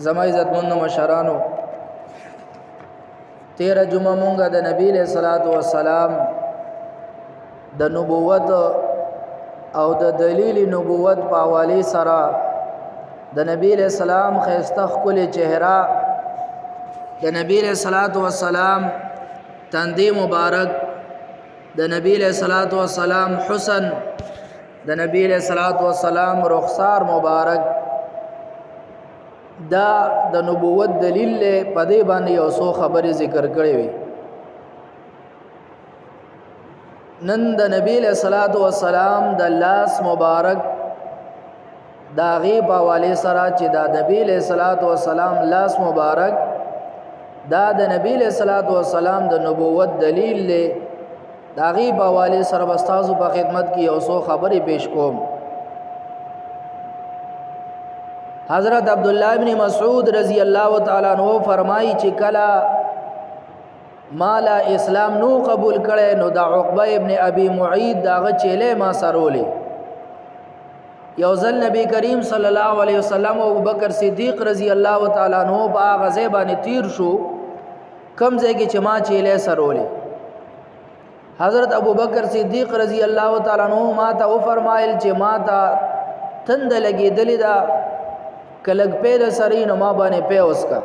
زما عزتمند مشرانو 13 جمعه مونږه د نبی له صلوات و سلام د نبوت او د دلیل نبوت په حواله سره د نبی له سلام خيسته خپل چهره د نبی له صلوات و سلام تندی مبارک د نبی له صلوات و سلام حسن د نبی له صلوات و سلام رخسار مبارک دا د نبوت دلیل له پدې باندې یو څو خبرې ذکر کړې وي نن د نبی له صلوات و سلام د لاس مبارک دا غیب حواله سره چې دا نبی له صلوات و سلام لاس مبارک دا د نبی له صلوات و سلام د نبوت دلیل له دا غیب حواله سره بستازو په خدمت کې یو څو خبرې پیش کوم حضرت عبداللہ ابن مسعود رضی اللہ تعالیٰ عنہ فرمائی چې کلا مالا اسلام نو قبول کړي نو دا عقبہ ابن ابي معيط داغه چيله ما سرولې یو ځل نبی کریم صلی الله علیه وسلم او ابوبکر صدیق رضی الله تعالی عنہ با غزه باندې تیر شو کم ځای کې چې ما چيله سرولې حضرت ابوبکر صدیق رضی الله تعالی عنہ ما ته فرمایل چې ما ته تند لګېدلې دا کلګ په سری نو ما باندې په اوس کا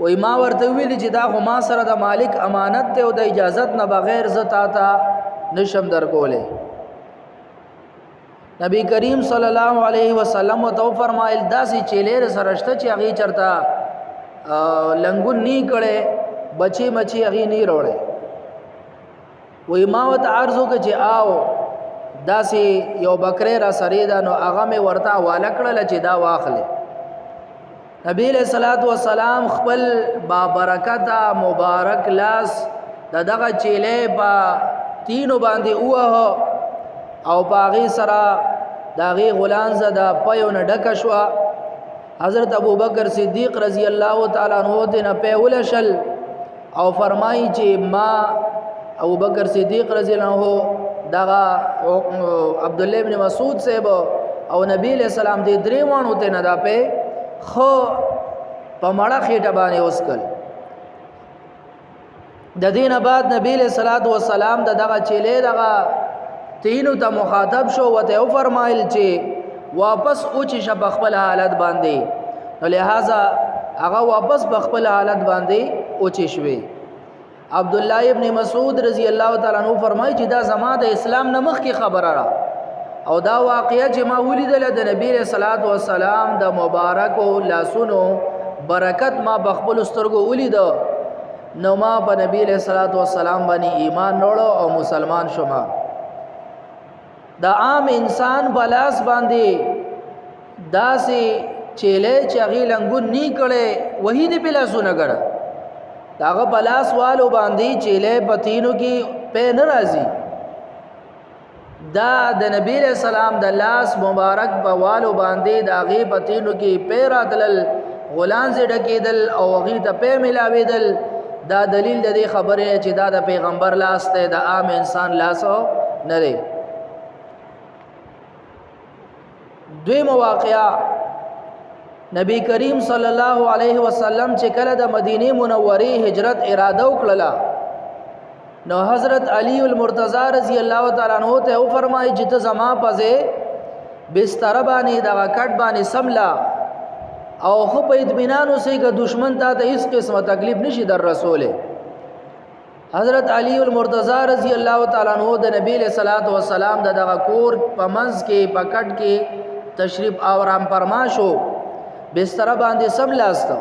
وای ما ورته ویل چې دا خو ما سره د مالک امانت ته او د اجازت نه بغیر زتا تا نشم درکوله نبی کریم صلی الله علیه وسلم تو فرمایل داسې چیلې سرشته چې هغه چرتا لنګون نی کړي بچي مچي هغه نی وروړي وای ما وته عرضو کې چې آو داسې یو بکره را سری دا نو هغه مې ورته حواله کړل چې دا واخلې نبی له صلوات و سلام خپل با برکت مبارک لاس دغه چيله با تینو باندې اوه او باغی سره داغي غلان زدا پيونه ډک شو حضرت ابوبکر صدیق رضی الله تعالی عنہ دنه په ولشل او فرمایي چې ما ابوبکر صدیق رضی الله عنه دغه عبد الله ابن مسعود صاحب او نبی له سلام دې درې وانو ته نه دا په خو په مړه خېټه باندې اوسکل د دین بعد نبی له صلوات و سلام دغه چيله دغه تینو ته مخاطب شو وته او فرمایل چې واپس اوچ شپ خپل حالت باندې نو لہذا هغه واپس خپل حالت باندې اوچ شوي عبد الله ابن مسعود رضی الله تعالی عنہ فرمایي چې دا زما د اسلام نمخ کی خبره را او دا واقعیا چې ما ولیدل د نبی رسول صلوات و سلام د مبارک او لاسونو برکت ما بخبل سترګو ولید نو ما په نبی رسول صلوات و سلام باندې ایمان وروړو او مسلمان شوم دا عام انسان بلاس باندې داسې چيله چې غیلنګون نی کړي وਹੀ دې په لاسونه کړه داغه بلاس والو باندې چيله پتینو کې په ناراضي دا د نبی رسول سلام د لاس مبارک بوالو باندې داغه پتینو کې پیراتل غلان سے ډکیدل او غی ته په ملاویدل دا دلیل د دې خبره چې دا د پیغمبر لاس ته د عام انسان لاس نه لري دوی مواقعا نبی کریم صلی الله علیه وسلم چې کله د مدینه منوره هجرت اراده وکړه نو حضرت علی المرتضی رضی الله تعالی عنہ ته فرمایي چې ته زما پځه بستر باندې دا کټ باندې سملا او خو په اطمینان اوسې که دشمن ته هیڅ قسمه تکلیف نشي در رسوله حضرت علی المرتضی رضی الله تعالی عنہ د نبی له صلوات و سلام دغه کور په منځ کې پکټ کې تشریف آرام فرما شو بستر باندې سملاست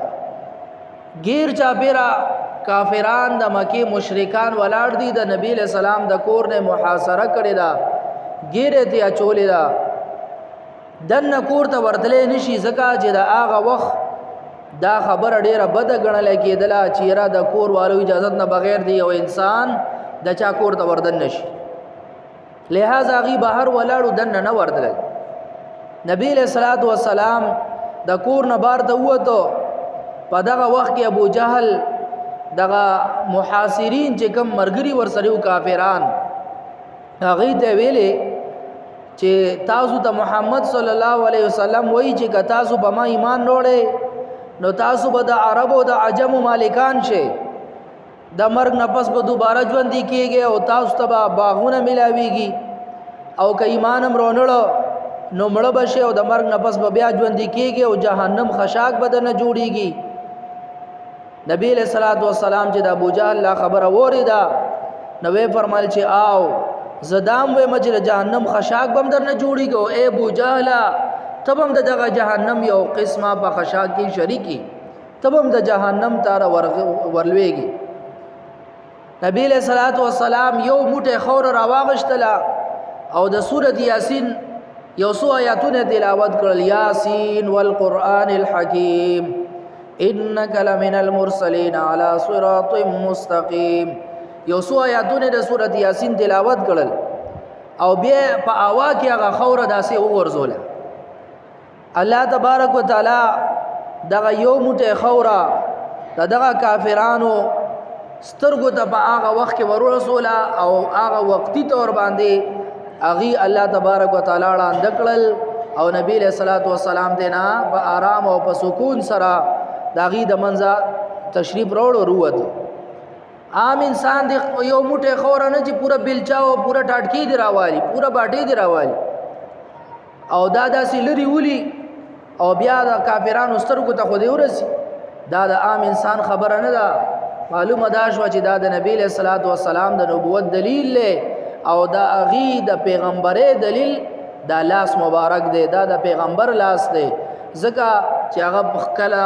غیر چاپیرا کافران د مکی مشرکان ولاړ دي د نبی له سلام د کور نه محاصره کړی دا ګیره ته اچولې دا دن کور ته ورتلې نشي زکه چې دا هغه وخت دا خبر ډیره بد غنل کېدله چې را د کور والو اجازه نه بغیر دی او انسان د چا کور ته وردن نشي لہذا غي بهر ولاړو دن نه وردل نبی له صلوات و سلام د کور نه بار ته وته په دغه وخت کې ابو جهل دغه محاصرین چې کوم مرګري ورسره کافران هغه ته ویلې چې تاسو ته محمد صلی الله علیه وسلم وایي چې که تاسو به ما ایمان وروړئ نو تاسو به د عربو د عجمو مالکان شئ، د مرګ نه پس به دوباره ژوندي کېږئ او تاسو ته به باغونه میلاویږي، او که ایمان هم رونړه نو مړه به شئ او د مرګ نه پس به بیا ژوندي کېږئ او جهنم خشاک به درنه جوړیږي. نبی علیہ الصلوۃ والسلام چې د ابو جهل خبره وریده نو یې فرمایل چې آو زدام و مجر جهنم خشاک بم در نه جوړیږي او اے ابو جهل تبم دغه جهنم یو قسمه په خشاک کې شریکی، تبم د جهنم تار ورلويږي. نبی علیہ الصلوۃ والسلام یو موټه خور راواغشتلا او د سورۃ یاسین یو سو آیاتونه تلاوت کړل، یاسین والقرآن الحکیم انک لمن المرسلین علی صراط مستقیم. یو سو آیاتونه د سورۃ یاسین تلاوت کړل او بیا په اوا کې هغه خوره داسې وګرځوله. الله تبارک وتعالى دغه یو موټه خوره دغه کافرانو سترګو ته په هغه وخت کې ورسوله او هغه وقتی طور باندې اغي الله تبارک وتعالى وړاندې کړل او نبی له صلوات و سلام دینا په آرام او په سکون سره داغي د منځه تشریف راوړو وروته. عام انسان دی یو موټه خوره نه چې پورا بلچا او پورا ټاټکی دی راوالي، پورا باټي دی راوالي او دا داسې لري ولي او بیا د کافرانو سترګو ته خو دی ورسي. دا د عام انسان خبره نه ده. معلومه دا شو چې دا د نبی له صلوات و سلام د نبوت دلیل له او دا اغي د پیغمبري دلیل دا لاس مبارک دی، دا د پیغمبر لاس دی. ځکه چې هغه کله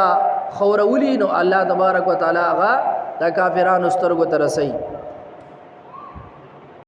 خورولي نو الله تبارک وتعالى هغه د کافرانو سترګو ته رسي.